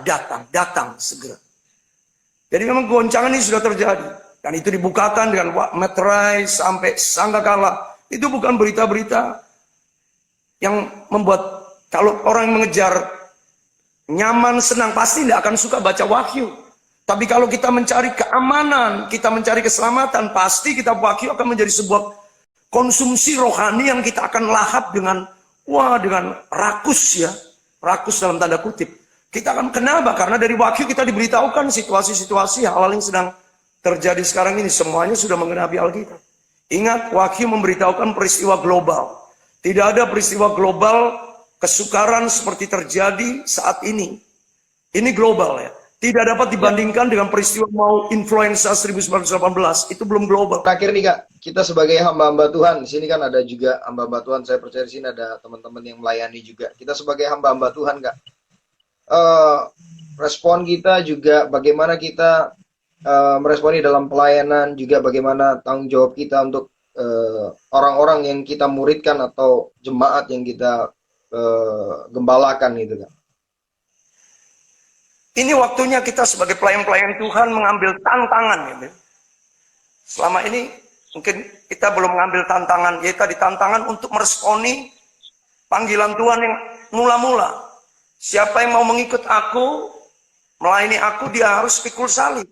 datang segera. Jadi memang goncangan ini sudah terjadi. Dan itu dibukakan dengan Meterai sampai Sangkakala. Itu bukan berita-berita yang membuat kalau orang mengejar nyaman, senang, pasti tidak akan suka baca Wahyu. Tapi kalau kita mencari keamanan, kita mencari keselamatan, pasti kitab Wahyu akan menjadi sebuah konsumsi rohani yang kita akan lahap dengan dengan rakus ya. Rakus dalam tanda kutip. Kita akan kenapa? Karena dari Wahyu kita diberitahukan situasi-situasi hal-hal yang sedang terjadi sekarang ini. Semuanya sudah mengenapi Alkitab. Ingat, Wahyu memberitahukan peristiwa global. Tidak ada peristiwa global kesukaran seperti terjadi saat ini. Ini global ya. Tidak dapat dibandingkan dengan peristiwa mau influenza 1918. Itu belum global. Terakhir nih Kak, kita sebagai hamba-hamba Tuhan, di sini kan ada juga hamba-hamba Tuhan. Saya percaya di sini ada teman-teman yang melayani juga. Kita sebagai hamba-hamba Tuhan Kak, respon kita juga bagaimana kita meresponi dalam pelayanan, juga bagaimana tanggung jawab kita untuk orang-orang yang kita muridkan atau jemaat yang kita gembalakan gitu Kak. Ini waktunya kita sebagai pelayan-pelayan Tuhan mengambil tantangan gitu. Selama ini mungkin kita belum mengambil tantangan, yaitu tadi tantangan untuk meresponi panggilan Tuhan yang mula-mula. Siapa yang mau mengikut aku, melayani aku, dia harus pikul salib.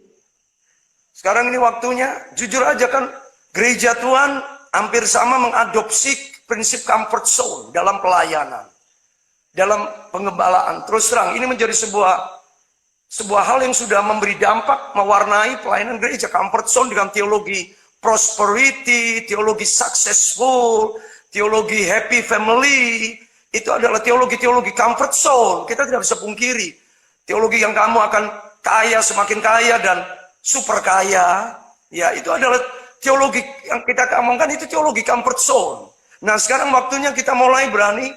Sekarang ini waktunya, jujur aja kan, gereja Tuhan hampir sama mengadopsi prinsip comfort zone dalam pelayanan, dalam pengembalaan. Terus terang, ini menjadi sebuah hal yang sudah memberi dampak, mewarnai pelayanan gereja. Comfort zone dengan teologi prosperity, teologi successful, teologi happy family, itu adalah teologi-teologi comfort zone. Kita tidak bisa pungkiri. Teologi yang kamu akan kaya, semakin kaya, dan super kaya. Ya, itu adalah teologi yang kita omongkan, itu teologi comfort zone. Nah, sekarang waktunya kita mulai berani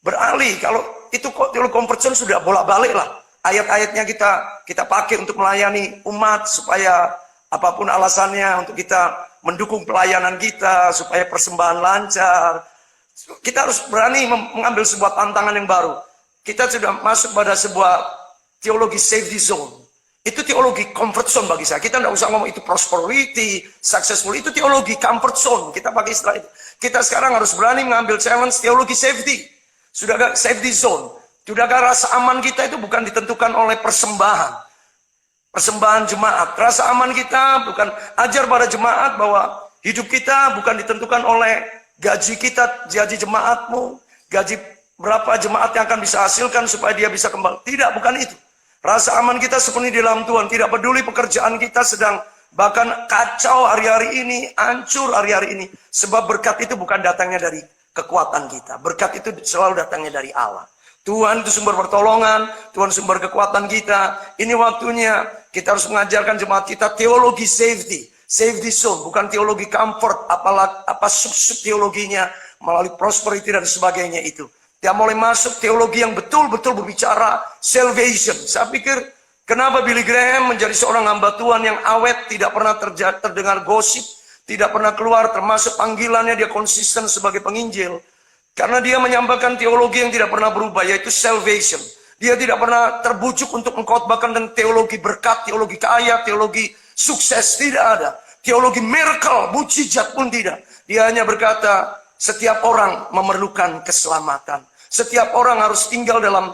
beralih. Kalau itu teologi comfort zone sudah bolak-balik lah. Ayat-ayatnya kita pakai untuk melayani umat supaya apapun alasannya untuk kita mendukung pelayanan kita supaya persembahan lancar. Kita harus berani mengambil sebuah tantangan yang baru. Kita sudah masuk pada sebuah teologi safety zone. Itu teologi comfort zone bagi saya. Kita tidak usah ngomong itu prosperity, successful. Itu teologi comfort zone. Kita pakai istilah itu. Kita sekarang harus berani mengambil challenge teologi safety. Sudah agak safety zone. Sudahkah rasa aman kita itu bukan ditentukan oleh persembahan. Persembahan jemaat. Rasa aman kita bukan ajar pada jemaat bahwa hidup kita bukan ditentukan oleh gaji kita, gaji jemaatmu, gaji berapa jemaat yang akan bisa hasilkan supaya dia bisa kembali. Tidak, bukan itu. Rasa aman kita sepenuhnya di dalam Tuhan. Tidak peduli pekerjaan kita sedang bahkan kacau hari-hari ini, hancur hari-hari ini. Sebab berkat itu bukan datangnya dari kekuatan kita. Berkat itu selalu datangnya dari Allah. Tuhan itu sumber pertolongan, Tuhan sumber kekuatan kita. Ini waktunya kita harus mengajarkan jemaat kita teologi safety, safety zone, bukan teologi comfort, apa sub-sub teologinya melalui prosperity dan sebagainya itu. Dia mulai masuk teologi yang betul-betul berbicara salvation. Saya pikir kenapa Billy Graham menjadi seorang hamba Tuhan yang awet, tidak pernah terdengar gosip, tidak pernah keluar, termasuk panggilannya dia konsisten sebagai penginjil. Karena dia menyampaikan teologi yang tidak pernah berubah, yaitu salvation. Dia tidak pernah terbujuk untuk mengkhotbahkan dengan teologi berkat, teologi kaya, teologi sukses. Tidak ada. Teologi miracle, mujizat pun tidak. Dia hanya berkata, setiap orang memerlukan keselamatan. Setiap orang harus tinggal dalam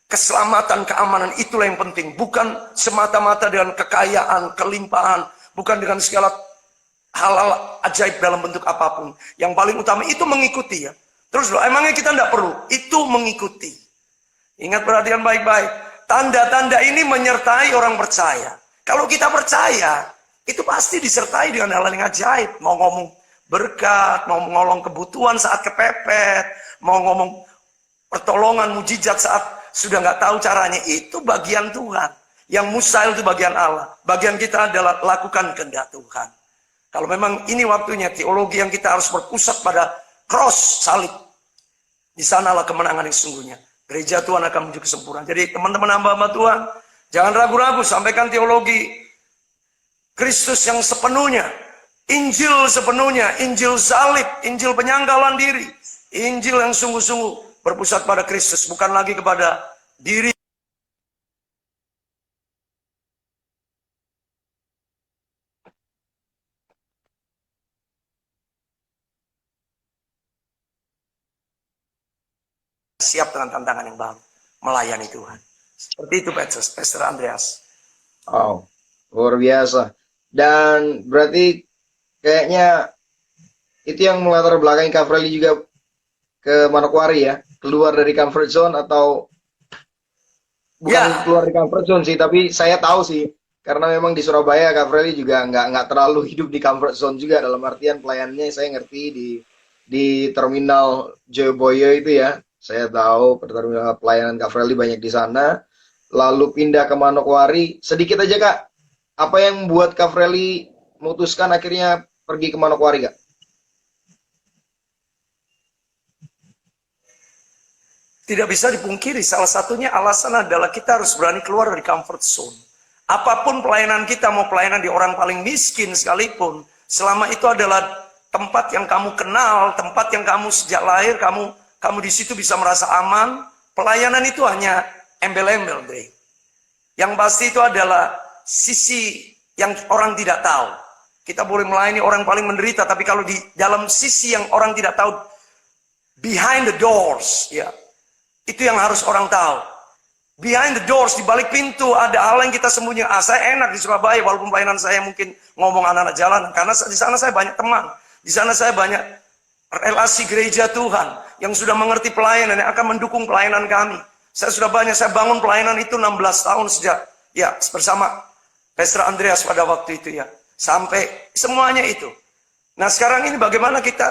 keselamatan, keamanan. Itulah yang penting. Bukan semata-mata dengan kekayaan, kelimpahan. Bukan dengan segala hal-hal ajaib dalam bentuk apapun. Yang paling utama itu mengikuti ya. Terus loh, emangnya kita tidak perlu? Itu mengikuti. Ingat, perhatian baik-baik. Tanda-tanda ini menyertai orang percaya. Kalau kita percaya, itu pasti disertai dengan hal-hal yang ajaib. Mau ngomong berkat, mau ngomong kebutuhan saat kepepet, mau ngomong pertolongan, mujizat saat sudah nggak tahu caranya. Itu bagian Tuhan. Yang mustahil itu bagian Allah. Bagian kita adalah lakukan kehendak Tuhan. Kalau memang ini waktunya, teologi yang kita harus berpusat pada cross, salib. Di sanalah kemenangan yang sesungguhnya. Gereja Tuhan akan menuju kesempurnaan. Jadi teman-teman hamba-hamba Tuhan, jangan ragu-ragu, sampaikan teologi Kristus yang sepenuhnya. Injil sepenuhnya, Injil salib, Injil penyangkalan diri. Injil yang sungguh-sungguh berpusat pada Kristus, bukan lagi kepada diri. siap dengan tantangan yang baru, melayani Tuhan. Seperti itu, Pastor Andreas. Wow, luar biasa. Dan berarti kayaknya itu yang melatar belakangi Kak Fredly juga ke Manokwari ya, keluar dari comfort zone, atau bukan Ya, keluar dari comfort zone sih, tapi saya tahu sih karena memang di Surabaya Kak Fredly juga nggak terlalu hidup di comfort zone juga, dalam artian pelayanannya saya ngerti di terminal Joyoboyo itu ya, saya tahu terminal pelayanan Kak Fredly banyak di sana, lalu pindah ke Manokwari. Sedikit aja Kak, apa yang membuat Kak Fredly memutuskan akhirnya pergi ke Manokwari Kak? tidak bisa dipungkiri, salah satunya alasan adalah kita harus berani keluar dari comfort zone. Apapun pelayanan kita, mau pelayanan di orang paling miskin sekalipun, selama itu adalah tempat yang kamu kenal, tempat yang kamu sejak lahir, kamu di situ bisa merasa aman. Pelayanan itu hanya embel-embel, Dre. Yang pasti itu adalah sisi yang orang tidak tahu. Kita boleh melayani orang paling menderita, tapi kalau di dalam sisi yang orang tidak tahu, behind the doors, ya, itu yang harus orang tahu. Behind the doors, di balik pintu ada hal yang kita sembunyikan. Saya enak di Surabaya, walaupun pelayanan saya mungkin ngomong anak-anak jalanan, karena di sana saya banyak teman, di sana saya banyak relasi gereja Tuhan yang sudah mengerti pelayanan, yang akan mendukung pelayanan kami. Saya sudah banyak, saya bangun pelayanan itu 16 tahun sejak ya bersama Pastor Andreas pada waktu itu ya, sampai semuanya itu. Nah sekarang ini bagaimana kita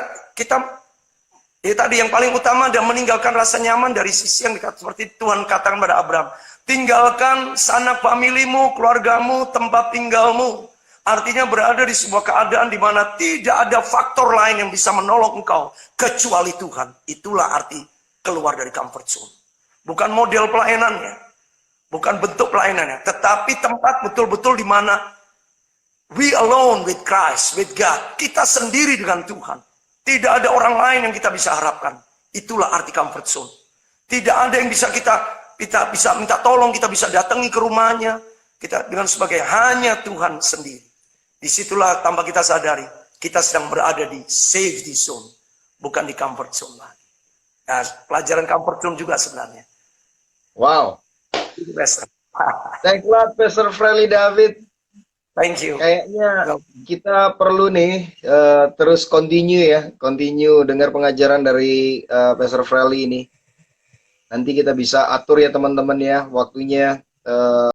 ya tadi yang paling utama adalah meninggalkan rasa nyaman dari sisi yang seperti Tuhan katakan pada Abraham. Tinggalkan sanak familimu, keluargamu, tempat tinggalmu. Artinya berada di sebuah keadaan di mana tidak ada faktor lain yang bisa menolong engkau kecuali Tuhan. Itulah arti keluar dari comfort zone. Bukan model pelayanannya, bukan bentuk pelayanannya, tetapi tempat betul-betul di mana we alone with Christ, with God. Kita sendiri dengan Tuhan. Tidak ada orang lain yang kita bisa harapkan. Itulah arti comfort zone. Tidak ada yang bisa kita bisa minta tolong, kita bisa datangi ke rumahnya. Kita dengan sebagai hanya Tuhan sendiri. Disitulah tanpa kita sadari, kita sedang berada di safety zone, bukan di comfort zone lagi. Nah, pelajaran comfort zone juga sebenarnya. Wow. Itu best. Thank you Pastor Fredly David. Thank you. Kayaknya kita perlu nih terus continue dengar pengajaran dari Pastor Fredly ini. Nanti kita bisa atur ya teman-teman ya waktunya.